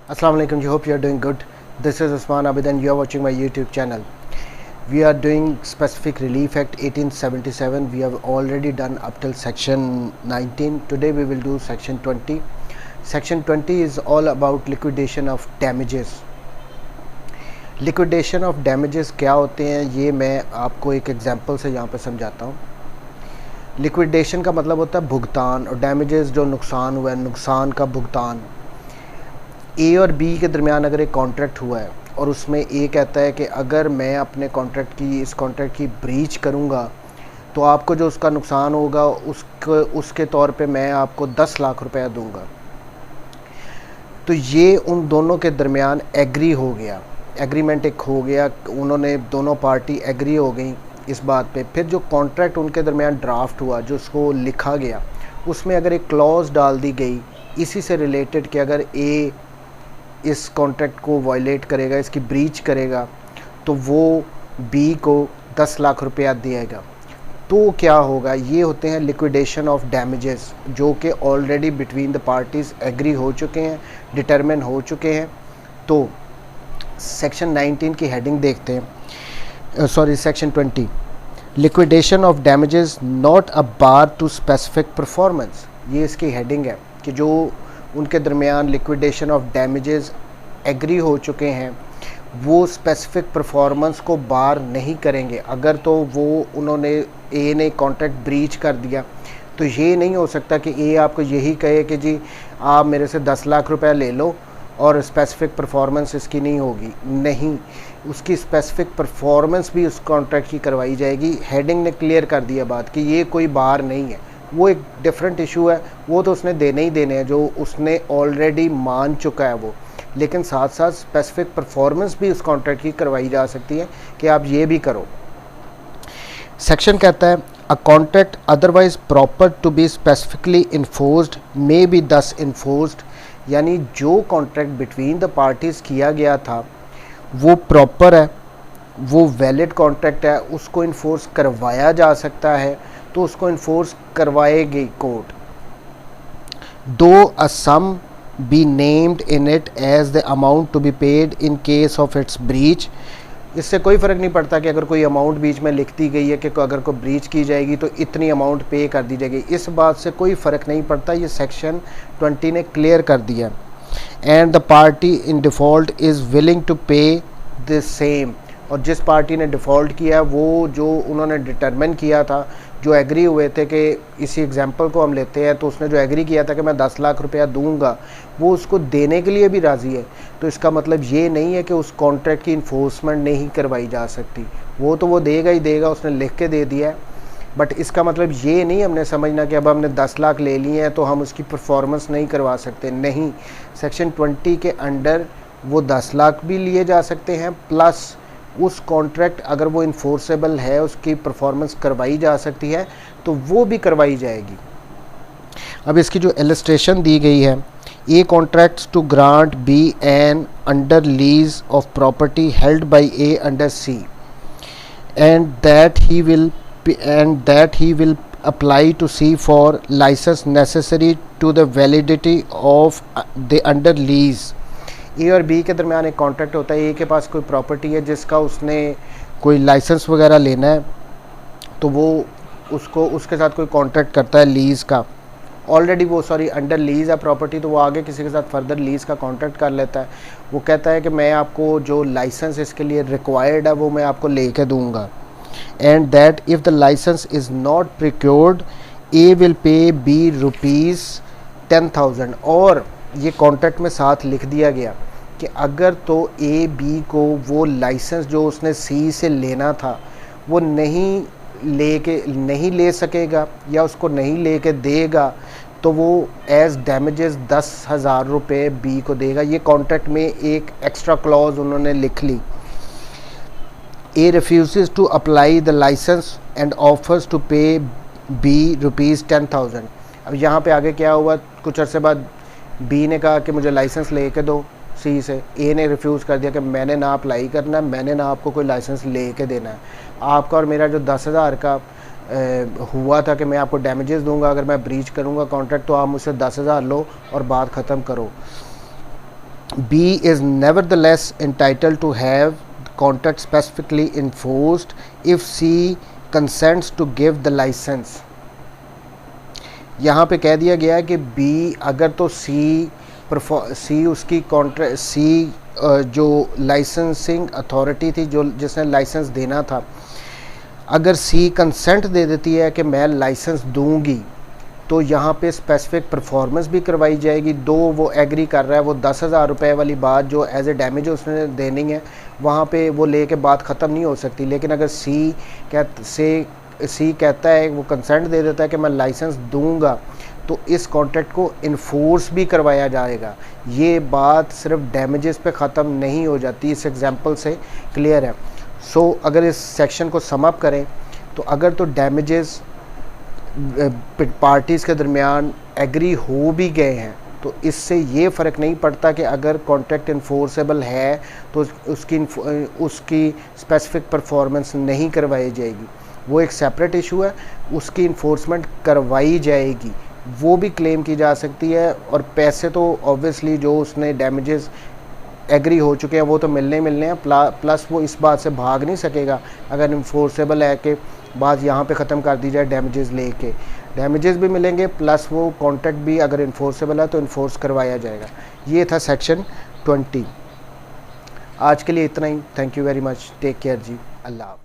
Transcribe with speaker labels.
Speaker 1: Assalamu alaikum. Hope you are doing good. This is Usman Abid and you are watching my YouTube channel. We are doing Specific Relief Act 1877. We have already done up till section 19. Today we will do section 20. Section 20 is all about liquidation of damages. Liquidation of damages क्या होते हैं ये मैं आपको एक example से यहाँ पे समझाता हूँ। लिक्विडेशन का मतलब होता है भुगतान, और डैमेजेस जो नुकसान हुआ है, नुकसान का भुगतान। ए और बी के दरमियान अगर एक कॉन्ट्रैक्ट हुआ है और उसमें ए कहता है कि अगर मैं अपने इस कॉन्ट्रैक्ट की ब्रीच करूँगा तो आपको जो उसका नुकसान होगा उसके तौर पे मैं आपको 10 लाख रुपया दूँगा। तो ये उन दोनों के दरमियान एग्री हो गया, एग्रीमेंट एक हो गया, उन्होंने दोनों पार्टी एग्री हो गई इस बात पे। फिर जो कॉन्ट्रैक्ट उनके दरमियान ड्राफ्ट हुआ, जो उसको लिखा गया, उसमें अगर एक क्लॉज डाल दी गई इसी से रिलेटेड कि अगर ए इस कॉन्ट्रैक्ट को वायलेट करेगा, इसकी ब्रीच करेगा, तो वो बी को 10 लाख रुपया देगा। तो क्या होगा, ये होते हैं लिक्विडेशन ऑफ डैमेजेस, जो कि already between the parties agree हो चुके हैं, डिटरमिन हो चुके हैं। तो सेक्शन 19 की हेडिंग देखते हैं, section 20, liquidation of damages not a bar to specific performance. ये इसकी हेडिंग है कि जो उनके दरमियान लिक्विडेशन ऑफ डैमेजेस एग्री हो चुके हैं वो स्पेसिफिक परफॉर्मेंस को बार नहीं करेंगे। अगर तो वो उन्होंने ए ने कॉन्ट्रैक्ट ब्रीच कर दिया तो ये नहीं हो सकता कि ए आपको यही कहे कि जी आप मेरे से 10 लाख रुपया ले लो और स्पेसिफिक परफॉर्मेंस इसकी नहीं होगी। नहीं, उसकी स्पेसिफिक परफॉर्मेंस भी उस कॉन्ट्रैक्ट की करवाई जाएगी। हेडिंग ने क्लियर कर दिया बात कि ये कोई बार नहीं है, वो एक डिफरेंट इशू है, वो तो उसने देने ही देने हैं जो उसने ऑलरेडी मान चुका है वो। लेकिन साथ साथ स्पेसिफिक परफॉर्मेंस भी उस कॉन्ट्रैक्ट की करवाई जा सकती है कि आप ये भी करो। सेक्शन कहता है a contract otherwise proper to be specifically enforced may be thus enforced, यानी जो कॉन्ट्रैक्ट बिटवीन द पार्टीज़ किया गया था वो प्रॉपर है, वो वैलिड कॉन्ट्रैक्ट है, उसको इन्फोर्स करवाया जा सकता है तो उसको इन्फोर्स करवाएगी कोर्ट। दो a sum be named in it as the amount to be paid in case of its breach. इससे कोई फ़र्क नहीं पड़ता कि अगर कोई अमाउंट बीच में लिख दी गई है कि अगर कोई ब्रीच की जाएगी तो इतनी अमाउंट पे कर दी जाएगी, इस बात से कोई फ़र्क नहीं पड़ता। ये सेक्शन 20 ने क्लियर कर दिया। And the party in default is willing to pay the same, और जिस पार्टी ने डिफ़ॉल्ट किया वो जो उन्होंने डिटरमिन किया था, जो एग्री हुए थे कि इसी एग्जांपल को हम लेते हैं, तो उसने जो एग्री किया था कि मैं 10 लाख रुपया दूंगा, वो उसको देने के लिए भी राज़ी है। तो इसका मतलब ये नहीं है कि उस कॉन्ट्रैक्ट की इन्फोर्समेंट नहीं करवाई जा सकती, वो तो वो देगा ही देगा, उसने लिख के दे दिया है। बट इसका मतलब ये नहीं हमने समझना कि अब हमने 10 लाख ले लिए हैं तो हम उसकी परफॉर्मेंस नहीं करवा सकते। नहीं, सेक्शन 20 के अंडर वो 10 लाख भी लिए जा सकते हैं, प्लस उस कॉन्ट्रैक्ट अगर वो इन्फोर्सेबल है, उसकी परफॉर्मेंस करवाई जा सकती है तो वो भी करवाई जाएगी। अब इसकी जो इलस्ट्रेशन दी गई है, A contracts to grant B an under lease of property held by A under C and that he will apply to C for license necessary to the validity of the under lease। ए और B के दरमियान एक contract होता है, ए के पास कोई property है जिसका उसने कोई लाइसेंस वगैरह लेना है, तो वो उसके साथ कोई कॉन्ट्रैक्ट करता है लीज़ का। ऑलरेडी वो अंडर लीज़ है प्रॉपर्टी, तो वो आगे किसी के साथ फर्दर लीज़ का कॉन्ट्रैक्ट कर लेता है। वो कहता है कि मैं आपको जो लाइसेंस इसके लिए रिक्वायर्ड है वो मैं आपको लेके दूँगा। And that if the licence is not procured A will pay B rupees 10,000। और ये कॉन्ट्रैक्ट में साथ लिख दिया गया कि अगर तो ए बी को वो लाइसेंस जो उसने सी से लेना था वो नहीं ले सकेगा या उसको नहीं लेके देगा तो वो एज डैमेजेस 10,000 रुपये बी को देगा। ये कॉन्ट्रैक्ट में एक एक्स्ट्रा क्लॉज उन्होंने लिख ली। A refuses to apply the licence and offers to pay B rupees 10,000। अब यहाँ पे आगे क्या हुआ, कुछ अर्से बाद बी ने कहा कि मुझे लाइसेंस ले के दो सी से। ए ने रिफ्यूज़ कर दिया कि मैंने ना अप्लाई करना है, मैंने ना आपको कोई लाइसेंस ले के देना है। आपका और मेरा जो 10,000 का हुआ था कि मैं आपको डैमेजेस दूंगा अगर मैं ब्रीच करूंगा कॉन्ट्रैक्ट, तो आप मुझसे 10,000 लो और बात ख़त्म करो। B is nevertheless entitled to have contract specifically enforced if C consents to give the license. यहाँ पे कह दिया गया है कि B अगर तो C उसकी कॉन्ट्रैक्ट C जो लाइसेंसिंग अथॉरिटी थी जो जिसने लाइसेंस देना था, अगर C कंसेंट दे देती है कि मैं लाइसेंस दूंगी तो यहाँ पे स्पेसिफिक परफॉर्मेंस भी करवाई जाएगी। दो वो एग्री कर रहा है, वो 10,000 रुपये वाली बात जो एज ए डैमेज उसने देनी है वहाँ पे वो ले के बात ख़त्म नहीं हो सकती। लेकिन अगर सी कहता है, वो कंसेंट दे देता है कि मैं लाइसेंस दूंगा, तो इस कॉन्ट्रैक्ट को इन्फोर्स भी करवाया जाएगा। ये बात सिर्फ डैमेजेस पे ख़त्म नहीं हो जाती, इस एग्जांपल से क्लियर है। सो अगर इस सेक्शन को सम अप करें तो अगर तो डैमेजेस पार्टीज़ के दरमियान एग्री हो भी गए हैं तो इससे ये फ़र्क नहीं पड़ता कि अगर कॉन्ट्रैक्ट इन्फोर्सेबल है तो उसकी स्पेसिफिक परफॉर्मेंस नहीं करवाई जाएगी, वो एक सेपरेट इशू है। उसकी इन्फोर्समेंट करवाई जाएगी, वो भी क्लेम की जा सकती है। और पैसे तो ऑब्वियसली जो उसने डैमेजेस एग्री हो चुके हैं वो तो मिलने हैं, प्लस वो इस बात से भाग नहीं सकेगा अगर इन्फोर्सेबल है कि बात यहाँ पे ख़त्म कर दी जाए डैमेजेस लेके। डैमेजेस भी मिलेंगे प्लस वो कॉन्ट्रैक्ट भी अगर इन्फोर्सेबल है तो इन्फोर्स करवाया जाएगा। ये था सेक्शन 20। आज के लिए इतना ही। Thank you very much. Take care जी। अल्लाह।